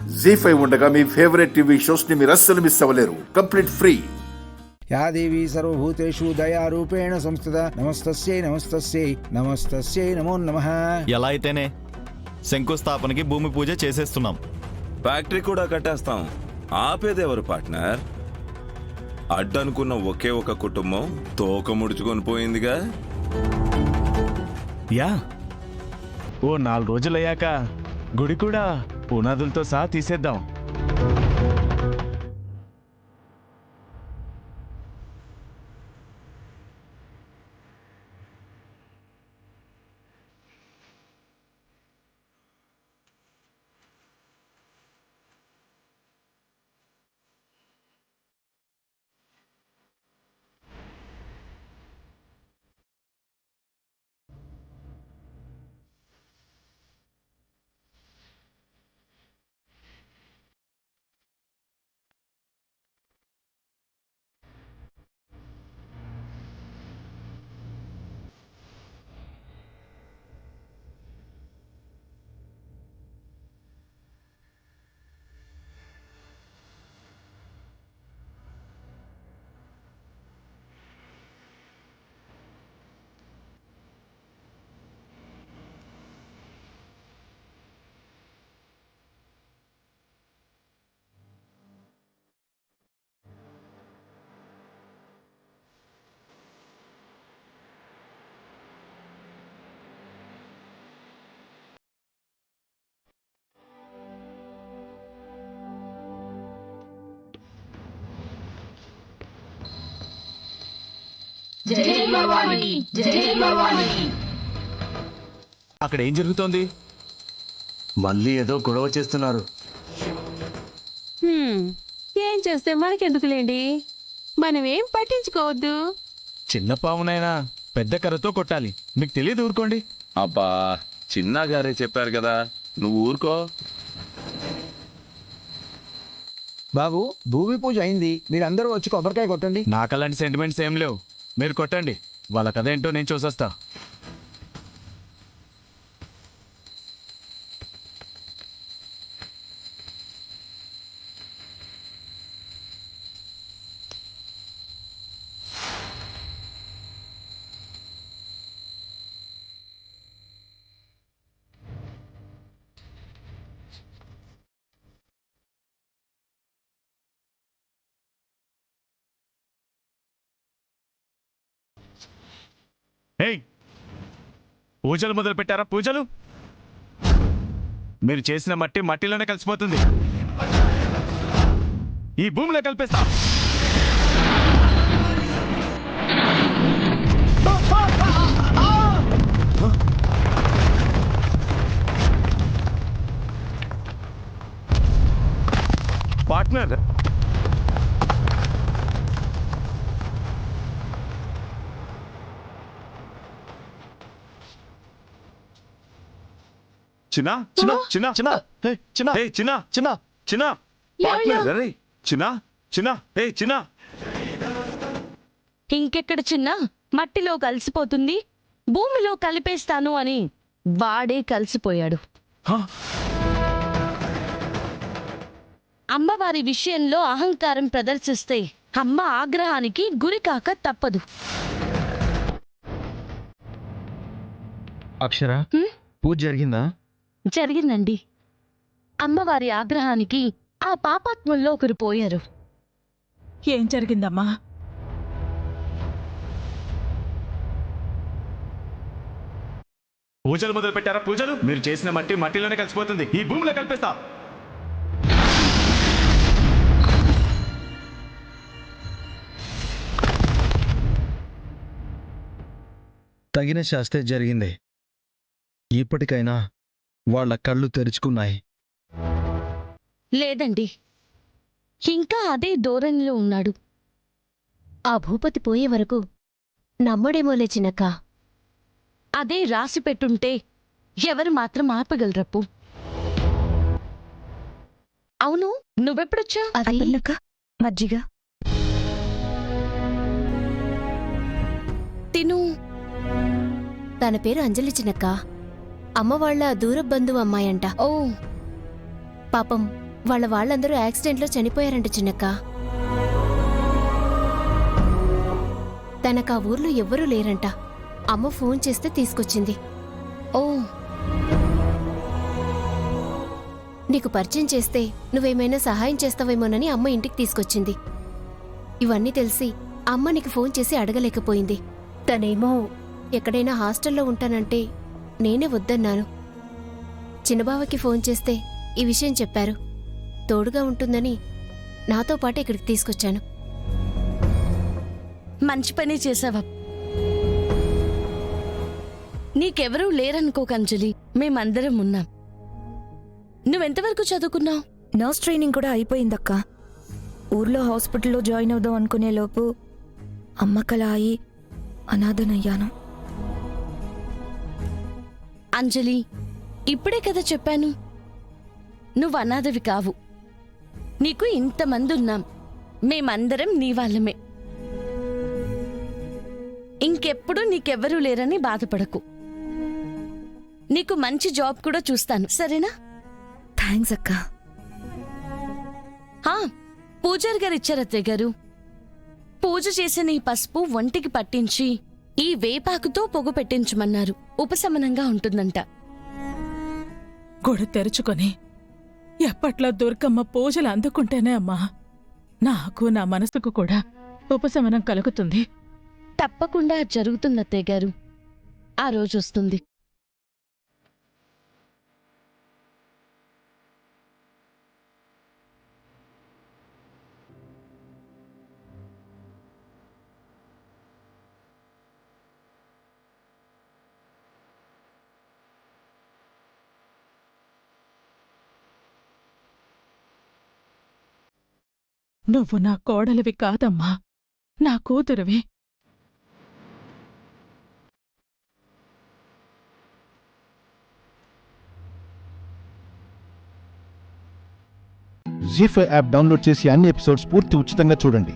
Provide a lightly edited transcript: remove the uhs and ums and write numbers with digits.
జీ5 ఉండగా మీ favourite TV shows ని మీరు అస్సలు మిస్ అవ్వలేరు. Complete free. యా దేవీ సర్వభూతేషు దయారూపేణ సంస్థిత నమస్తస్యై నమస్తస్యై నమస్తస్యై నమో నమః. ఎలా అయితేనే శంకుస్థాపనకి భూమి పూజ చేసేస్తున్నాం. ఫ్యాక్టరీ కూడా కట్టేస్తాం. ఆపేదెవరు పార్ట్నర్? అడ్డనుకున్న ఒకే ఒక కుటుంబం తోక ముడుచుకొని పోయిందిగా. యా, ఓ 4 రోజులయ్యాక గుడి కూడా పునాదులతో సహా తీసేద్దాం. అక్కడ ఏం జరుగుతోంది? మళ్ళీ ఏదో గొడవ చేస్తున్నారు. ఏం చేస్తే మనకెందుకులేండి, మనమేం పట్టించుకోవద్దు. చిన్న పావునైనా పెద్ద కర్రతో కొట్టాలి. మీకు తెలియదు, ఊరుకోండి. అబ్బా, చిన్నా గారే చెప్పారు కదా, నువ్వు ఊరుకో. బాబు, భూమి పూజ అయింది, మీరందరూ వచ్చి కొబ్బరికాయ కొట్టండి. నాకు అలాంటి సెంటిమెంట్స్ ఏం లేవు. మీరు కొట్టండి. వాళ్ళ కథ ఏంటో నేను చూసొస్తా. ఏయ్, పూజలు మొదలు పెట్టారా? పూజలు మీరు చేసిన మట్టి మట్టిలోనే కలిసిపోతుంది. ఈ భూమిలో కలిపేస్తా. పార్ట్నర్, చిన్న చిన్న చిన్న చిన్న హే చిన్న హే చిన్న చిన్న చిన్న పార్ట్నర్, అరే చిన్న చిన్న హే చిన్న. ఇంకెక్కడ చిన్న, మట్టిలో కలిసిపోతుంది, భూమిలో కలిపేస్తాను అని వాడే కలిసిపోయాడు. అమ్మవారి విషయంలో అహంకారం ప్రదర్శిస్తే అమ్మ ఆగ్రహానికి గురి కాక తప్పదు. అక్షర, పూజ జరిగిందా? జరిగిందండి. అమ్మవారి ఆగ్రహానికి ఆ పాపాత్ముల్లో ఒకరు పోయారు. ఏం జరిగిందమ్మా? పూజలు మొదలు పెట్టారా? పూజలు మీరు చేసిన మట్టి మట్టిలోనే కలిసిపోతుంది. ఈ భూమిలో కలిపేస్తా. తగిన శాస్త్రే జరిగింది. ఇప్పటికైనా వాళ్ళ కళ్ళు తెరుచుకున్నాయి. లేదండి, ఇంకా అదే ధోరణిలో ఉన్నాడు. ఆ భూపతి పోయే వరకు నమ్మడేమోలే చిన్నక్క. అదే రాసి పెట్టుంటే ఎవరు మాత్రం ఆపగలరప్పు. అవును, నువ్వెప్పుడొచ్చా? మజ్జిగ తిను. తన పేరు అంజలి చిన్నక్క. అమ్మ వాళ్ళ దూర బంధువు అమ్మాయంట. ఓ, పాపం వాళ్ళందరూ యాక్సిడెంట్లో చనిపోయారంట చిన్నక్క. తనకు ఆ ఊర్లో ఎవ్వరూ లేరంట. అమ్మ ఫోన్ చేస్తే తీసుకొచ్చింది. ఓ, నీకు పరిచయం చేస్తే నువ్వేమైనా సహాయం చేస్తావేమోనని అమ్మ ఇంటికి తీసుకొచ్చింది. ఇవన్నీ తెలిసి అమ్మ నీకు ఫోన్ చేసి అడగలేకపోయింది. తనేమో ఎక్కడైనా హాస్టల్లో ఉంటానంటే నేనే వద్దన్నాను. చిన్నబావకి ఫోన్ చేస్తే ఈ విషయం చెప్పారు. తోడుగా ఉంటుందని నాతో పాటు ఇక్కడికి తీసుకొచ్చాను. మంచి పని చేసావా. నీకెవరూ లేరనుకోక అంజలి, మేమందరం ఉన్నాం. నువ్వెంతవరకు చదువుకున్నావు? నర్స్ ట్రైనింగ్ కూడా అయిపోయిందక్క. ఊర్లో హాస్పిటల్లో జాయిన్ అవుదాం అనుకునే లోపు అమ్మకలా అయి అనాథనయ్యాను. అంజలి, ఇప్పుడే కదా చెప్పాను, నువ్వు అనాథవి కావు. నీకు ఇంతమంది ఉన్నాం. మేమందరం నీ వాళ్ళమే. ఇంకెప్పుడు నీకెవ్వరూ లేరని బాధపడకు. నీకు మంచి జాబ్ కూడా చూస్తాను, సరేనా? థ్యాంక్స్ అక్క. పూజారి గారు ఇచ్చారు అత్తయ్య గారు. పూజ చేసిన ఈ పసుపు ఒంటికి పట్టించి ఈ వేపాకుతో పొగ పెట్టించమన్నారు. ఉపశమనంగా ఉంటుందంట. గొడ తెరుచుకొని ఎప్పట్లో దుర్గమ్మ పూజలు అందుకుంటేనే అమ్మా నాకు నా మనసుకు కూడా ఉపశమనం కలుగుతుంది. తప్పకుండా జరుగుతుంది అత్తయ్య గారు. ఆ రోజు వస్తుంది. నువ్వు నా కోడలివి కాదమ్మా, నా కూతురువి. జీ5 యాప్ డౌన్లోడ్ చేసి అన్ని ఎపిసోడ్స్ పూర్తి ఉచితంగా చూడండి.